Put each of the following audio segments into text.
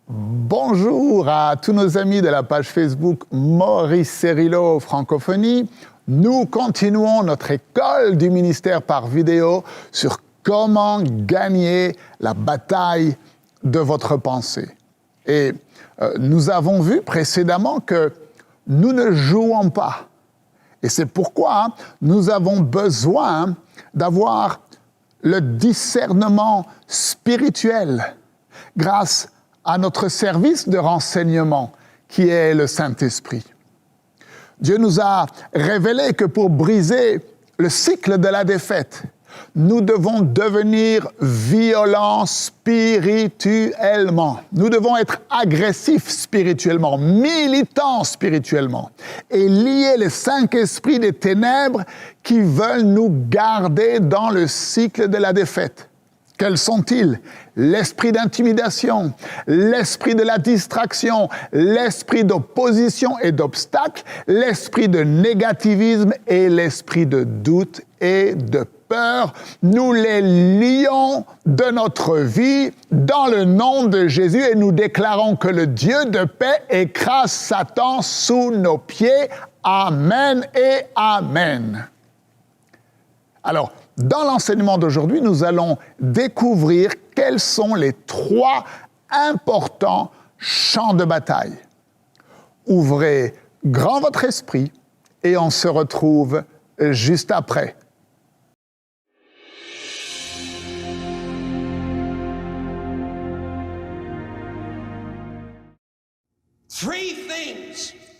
Bonjour à tous nos amis de la page Facebook Maurice Cérillo Francophonie. Nous continuons notre école du ministère par vidéo sur comment gagner la bataille de votre pensée. Et nous avons vu précédemment que nous ne jouons pas. Et c'est pourquoi nous avons besoin d'avoir le discernement spirituel grâce à notre service de renseignement qui est le Saint-Esprit. Dieu nous a révélé que pour briser le cycle de la défaite, nous devons devenir violents spirituellement. Nous devons être agressifs spirituellement, militants spirituellement et lier les 5 esprits des ténèbres qui veulent nous garder dans le cycle de la défaite. Quels sont-ils? L'esprit d'intimidation, l'esprit de la distraction, l'esprit d'opposition et d'obstacle, l'esprit de négativisme et l'esprit de doute et de peur. Nous les lions de notre vie dans le nom de Jésus et nous déclarons que le Dieu de paix écrase Satan sous nos pieds. Amen et Amen. Alors, dans l'enseignement d'aujourd'hui, nous allons découvrir quels sont les 3 importants champs de bataille. Ouvrez grand votre esprit et on se retrouve juste après.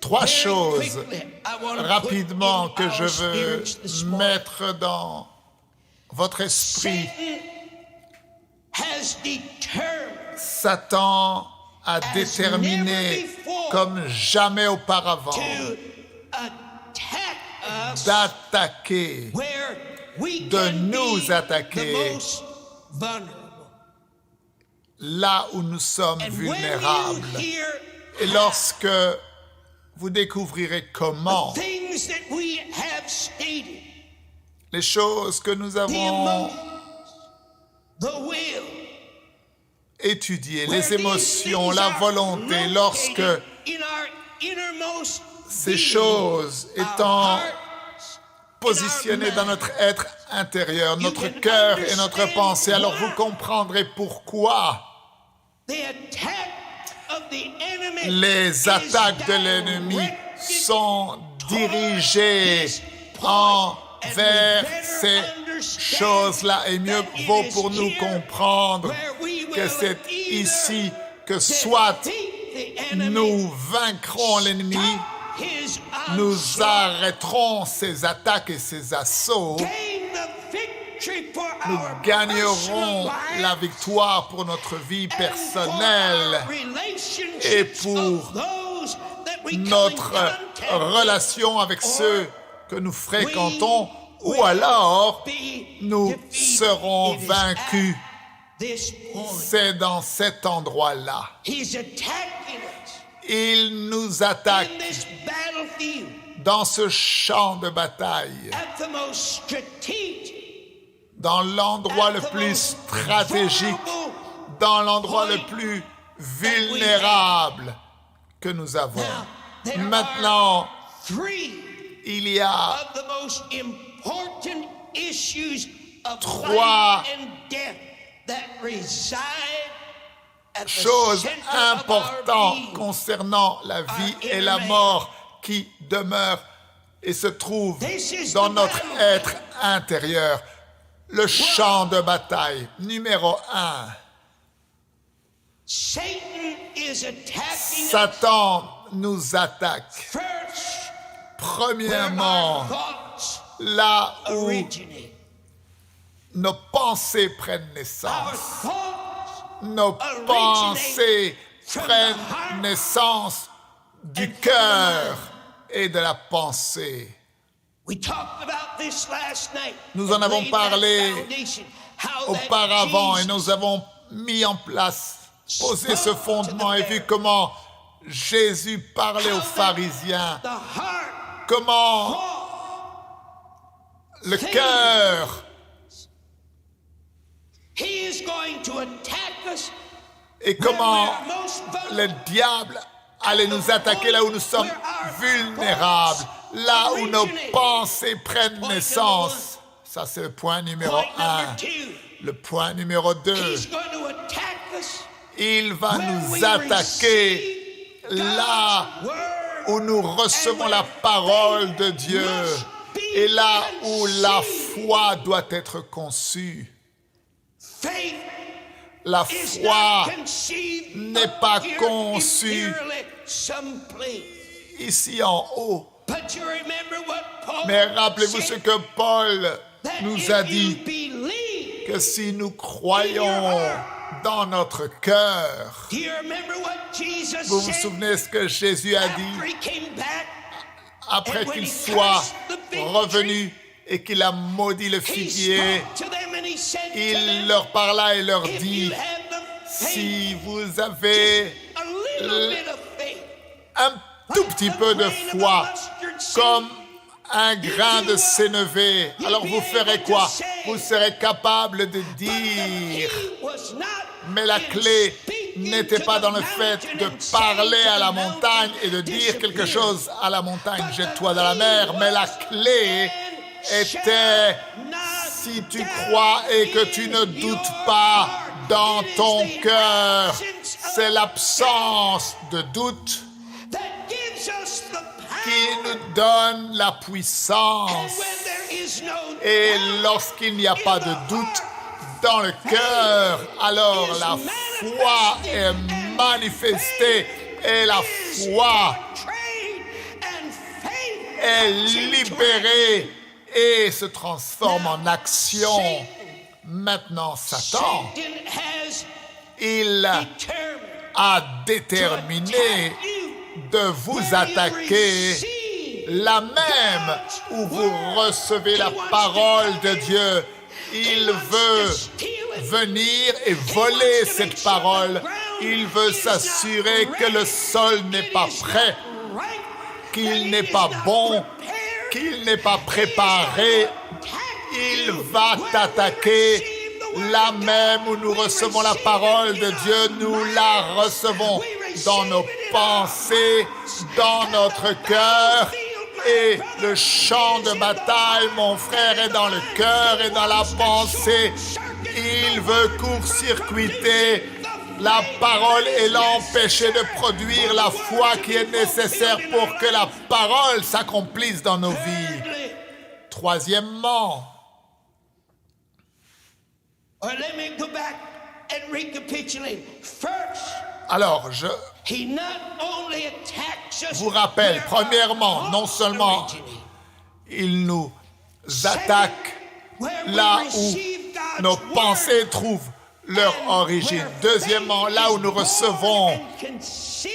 Trois choses rapidement que je veux mettre dans votre esprit. Satan a déterminé comme jamais auparavant d'attaquer, de nous attaquer là où nous sommes vulnérables. Et lorsque vous découvrirez comment les choses que nous avons étudiées, les émotions, la volonté, lorsque ces choses étant positionnées dans notre être intérieur, notre cœur et notre pensée, alors vous comprendrez pourquoi les attaques de l'ennemi sont dirigées envers ces choses-là. Et mieux vaut pour nous comprendre que c'est ici que soit nous vaincrons l'ennemi, nous arrêterons ses attaques et ses assauts, nous gagnerons la victoire pour notre vie personnelle et pour notre relation avec ceux que nous fréquentons, ou alors nous serons vaincus. C'est dans cet endroit-là. Il nous attaque dans ce champ de bataille, dans l'endroit le plus stratégique, dans l'endroit le plus vulnérable que nous avons. Maintenant, il y a 3 choses importantes concernant la vie et la mort qui demeurent et se trouvent dans notre être intérieur. Le champ de bataille, numéro 1. Satan nous attaque. Premièrement, là où nos pensées prennent naissance. Nos pensées prennent naissance du cœur et de la pensée. Nous en avons parlé auparavant et nous avons mis en place, posé ce fondement et vu comment Jésus parlait aux pharisiens, comment le cœur et comment le diable allait nous attaquer là où nous sommes vulnérables, là où nos pensées prennent naissance. Ça, c'est le point numéro 1. Le point numéro 2. Il va nous attaquer là où nous recevons la parole de Dieu et là où la foi doit être conçue. La foi n'est pas conçue ici en haut. Mais rappelez-vous ce que Paul nous a dit, que si nous croyons dans notre cœur, vous vous souvenez ce que Jésus a dit après qu'il soit revenu et qu'il a maudit le figuier, il leur parla et leur dit, si vous avez un tout petit peu de foi, comme un grain de sénévé, alors vous ferez quoi? Vous serez capable de dire. Mais la clé n'était pas dans le fait de parler à la montagne et de dire quelque chose à la montagne, jette-toi dans la mer, mais la clé était, si tu crois et que tu ne doutes pas dans ton cœur, c'est l'absence de doute qui nous donne la puissance. Et lorsqu'il n'y a pas de doute dans le cœur, alors la foi est manifestée et la foi est libérée et se transforme en action. Maintenant, Satan, il a déterminé de vous attaquer là même où vous recevez la parole de Dieu. Il veut venir et voler cette parole. Il veut s'assurer que le sol n'est pas prêt, qu'il n'est pas bon, qu'il n'est pas préparé. Il va t'attaquer là même où nous recevons la parole de Dieu. Nous la recevons dans nos pensées, dans notre cœur. Et le champ de bataille, mon frère, est dans le cœur et dans la pensée. Il veut court-circuiter la parole et l'empêcher de produire la foi qui est nécessaire pour que la parole s'accomplisse dans nos vies. Troisièmement, alors, je vous rappelle, premièrement, non seulement il nous attaque là où nos pensées trouvent leur origine. Deuxièmement, là où nous recevons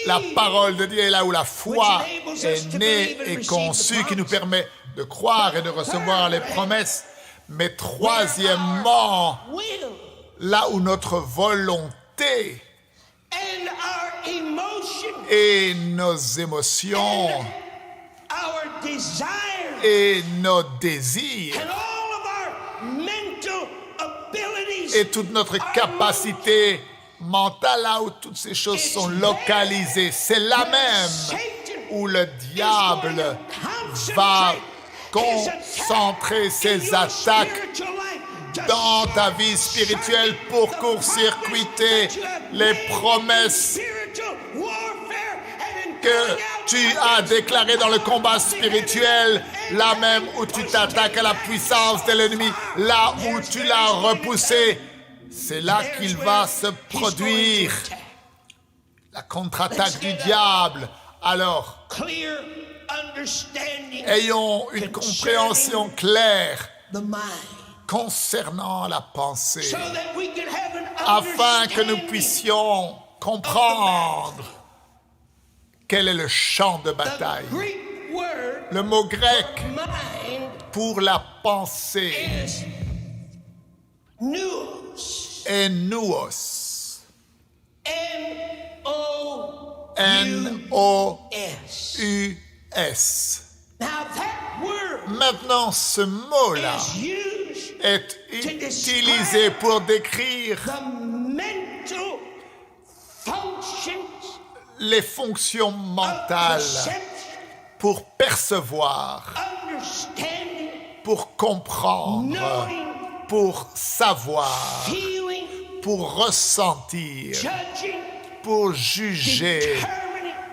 la parole de Dieu et là où la foi est née et conçue, qui nous permet de croire et de recevoir les promesses. Mais troisièmement, là où notre volonté et nos émotions et nos désirs et toute notre capacité mentale, là où toutes ces choses sont localisées, c'est là même où le diable va concentrer ses attaques dans ta vie spirituelle pour court-circuiter les promesses que tu as déclarées dans le combat spirituel, là même où tu t'attaques à la puissance de l'ennemi, là où tu l'as repoussé, c'est là qu'il va se produire la contre-attaque du diable. Alors, ayons une compréhension claire concernant la pensée, afin que nous puissions comprendre quel est le champ de bataille. Le mot grec pour la pensée est nous. N-O-U-S. Maintenant, ce mot-là est utilisé pour décrire les fonctions mentales pour percevoir, pour comprendre, pour savoir, pour ressentir, pour juger,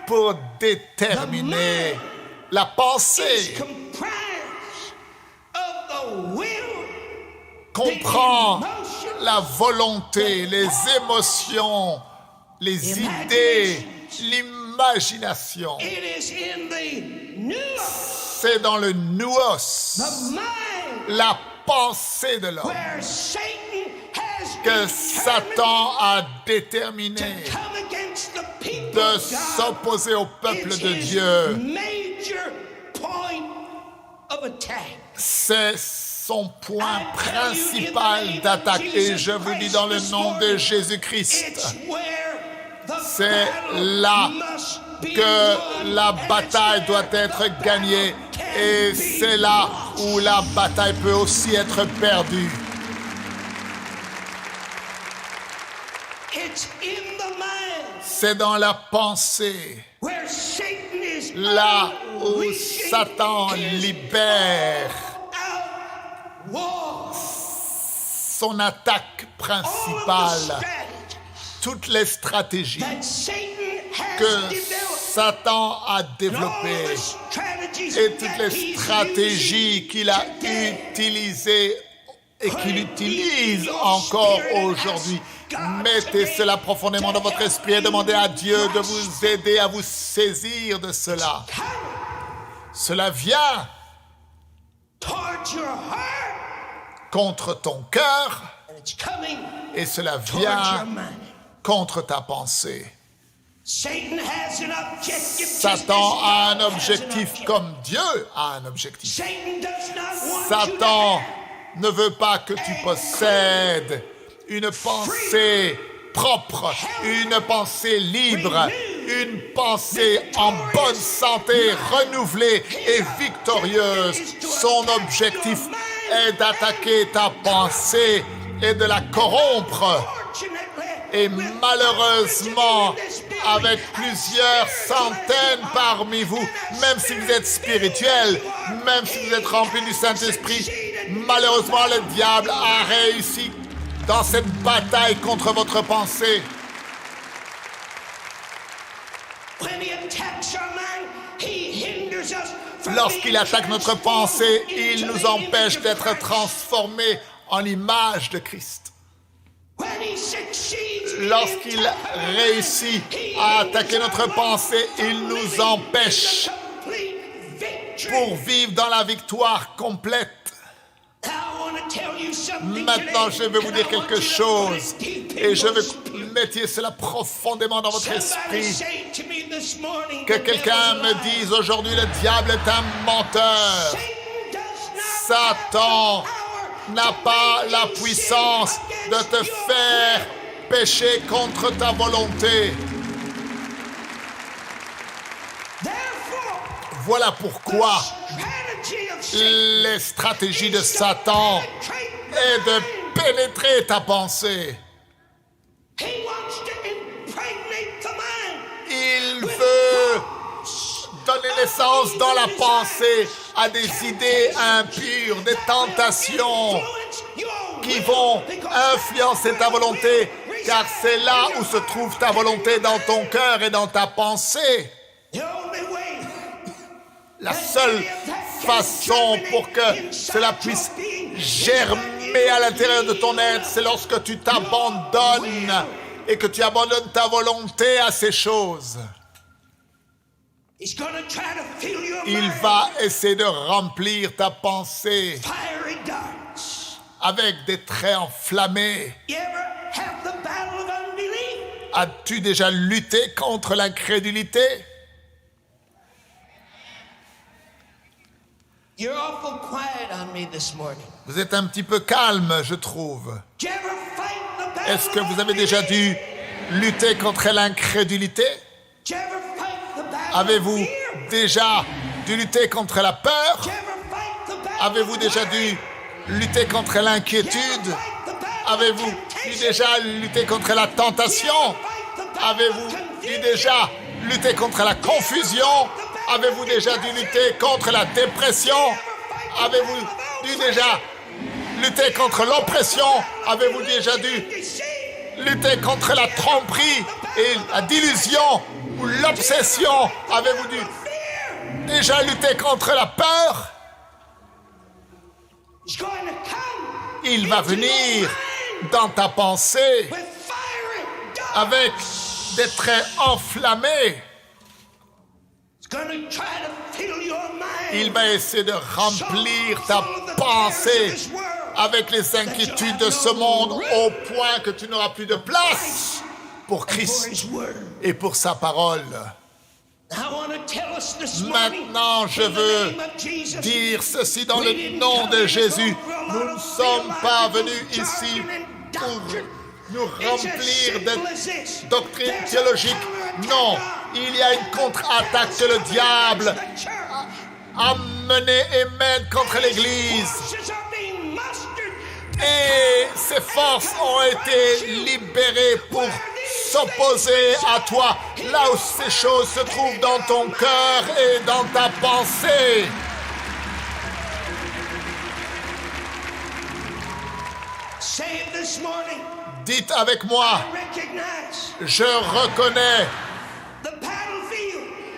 pour déterminer. La pensée comprend la volonté, les émotions, les idées, l'imagination. C'est dans le nous, la pensée de l'homme, que Satan a déterminé de s'opposer au peuple de Dieu. C'est son point principal d'attaque. Et je vous dis dans le nom de Jésus-Christ, c'est là que la bataille doit être gagnée. Et c'est là où la bataille peut aussi être perdue. C'est dans la pensée, là où Satan libère son attaque principale, toutes les stratégies que Satan a développées et toutes les stratégies qu'il a utilisées et qu'il utilise encore aujourd'hui. Mettez cela profondément dans votre esprit et demandez à Dieu de vous aider à vous saisir de cela. Cela vient contre ton cœur et cela vient contre ta pensée. Satan a un objectif comme Dieu a un objectif. Satan ne veut pas que tu possèdes une pensée propre, une pensée libre, une pensée en bonne santé, renouvelée et victorieuse. Son objectif est d'attaquer ta pensée et de la corrompre. Et malheureusement, avec plusieurs centaines parmi vous, même si vous êtes spirituel, même si vous êtes rempli du Saint-Esprit, malheureusement, le diable a réussi dans cette bataille contre votre pensée. Lorsqu'il attaque notre pensée, il nous empêche d'être transformés en l'image de Christ. Lorsqu'il réussit à attaquer notre pensée, il nous empêche pour vivre dans la victoire complète. Maintenant, je vais vous dire quelque chose et je veux que vous mettiez cela profondément dans votre esprit. Que quelqu'un me dise aujourd'hui, le diable est un menteur. Satan n'a pas la puissance de te faire pécher contre ta volonté. Voilà pourquoi les stratégies de Satan est de pénétrer ta pensée. Il veut donner naissance dans la pensée à des idées impures, des tentations qui vont influencer ta volonté, car c'est là où se trouve ta volonté, dans ton cœur et dans ta pensée. La seule façon pour que cela puisse germer à l'intérieur de ton être, c'est lorsque tu t'abandonnes et que tu abandonnes ta volonté à ces choses. Il va essayer de remplir ta pensée avec des traits enflammés. As-tu déjà lutté contre l'incrédulité? Vous êtes un petit peu calme, je trouve. Est-ce que vous avez déjà dû lutter contre l'incrédulité? Avez-vous déjà dû lutter contre la peur? Avez-vous déjà dû lutter contre l'inquiétude? Avez-vous déjà lutté contre la tentation? Avez-vous dû déjà lutter contre la confusion? Avez-vous déjà dû lutter contre la dépression? Avez-vous dû déjà lutter contre l'oppression? Avez-vous déjà dû lutter contre la tromperie et la délusion ou l'obsession? Avez-vous dû déjà lutter contre la peur? Il va venir dans ta pensée avec des traits enflammés. Il va essayer de remplir ta pensée avec les inquiétudes de ce monde au point que tu n'auras plus de place pour Christ et pour sa parole. Maintenant, je veux dire ceci dans le nom de Jésus. Nous ne sommes pas venus ici pour nous remplir de doctrines théologiques. Non, il y a une contre-attaque que le diable a menée et mène contre l'Église. Et ces forces ont été libérées pour s'opposer à toi, là où ces choses se trouvent dans ton cœur et dans ta pensée. Dites avec moi, je reconnais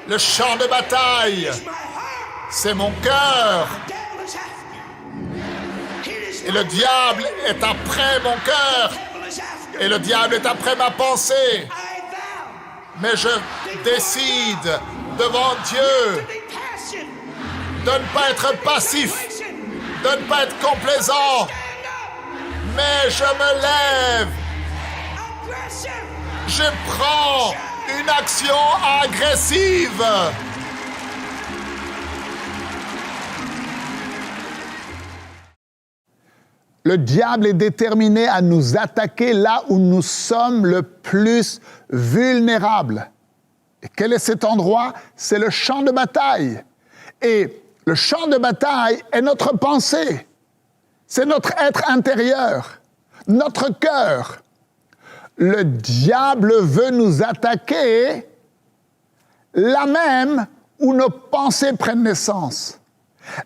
le champ de bataille, c'est mon cœur. Et le diable est après mon cœur. Et le diable est après ma pensée. Mais je décide devant Dieu de ne pas être passif, de ne pas être complaisant. Mais je me lève. Je prends une action agressive. Le diable est déterminé à nous attaquer là où nous sommes le plus vulnérables. Et quel est cet endroit? C'est le champ de bataille. Et le champ de bataille est notre pensée. C'est notre être intérieur, notre cœur. Le diable veut nous attaquer là même où nos pensées prennent naissance.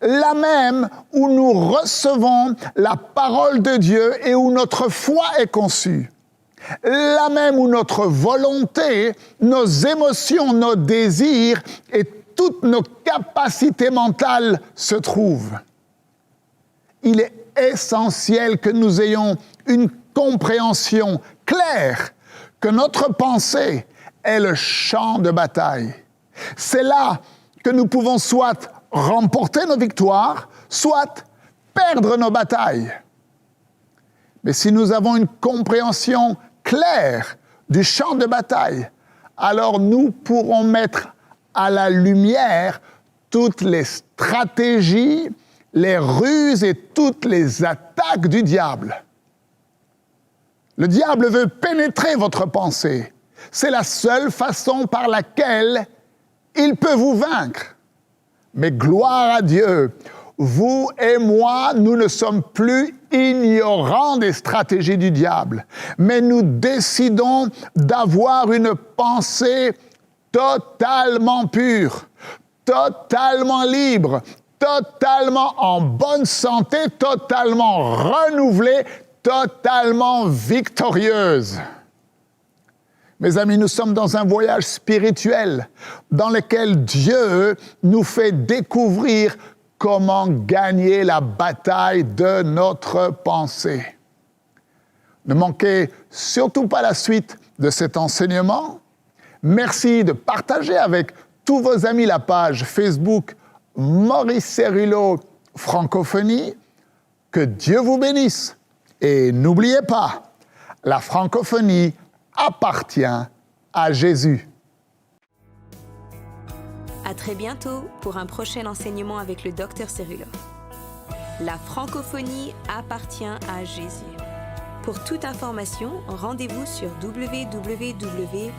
Là même où nous recevons la parole de Dieu et où notre foi est conçue. Là même où notre volonté, nos émotions, nos désirs et toutes nos capacités mentales se trouvent. Il est essentiel que nous ayons une compréhension claire que notre pensée est le champ de bataille. C'est là que nous pouvons soit remporter nos victoires, soit perdre nos batailles. Mais si nous avons une compréhension claire du champ de bataille, alors nous pourrons mettre à la lumière toutes les stratégies, les ruses et toutes les attaques du diable. Le diable veut pénétrer votre pensée. C'est la seule façon par laquelle il peut vous vaincre. Mais gloire à Dieu, vous et moi, nous ne sommes plus ignorants des stratégies du diable, mais nous décidons d'avoir une pensée totalement pure, totalement libre, totalement en bonne santé, totalement renouvelée, totalement victorieuse. Mes amis, nous sommes dans un voyage spirituel dans lequel Dieu nous fait découvrir comment gagner la bataille de notre pensée. Ne manquez surtout pas la suite de cet enseignement. Merci de partager avec tous vos amis la page Facebook Maurice Cerullo Francophonie. Que Dieu vous bénisse. Et n'oubliez pas, la francophonie appartient à Jésus. À très bientôt pour un prochain enseignement avec le Dr Cerullo. La francophonie appartient à Jésus. Pour toute information, rendez-vous sur www.mcwe.fr.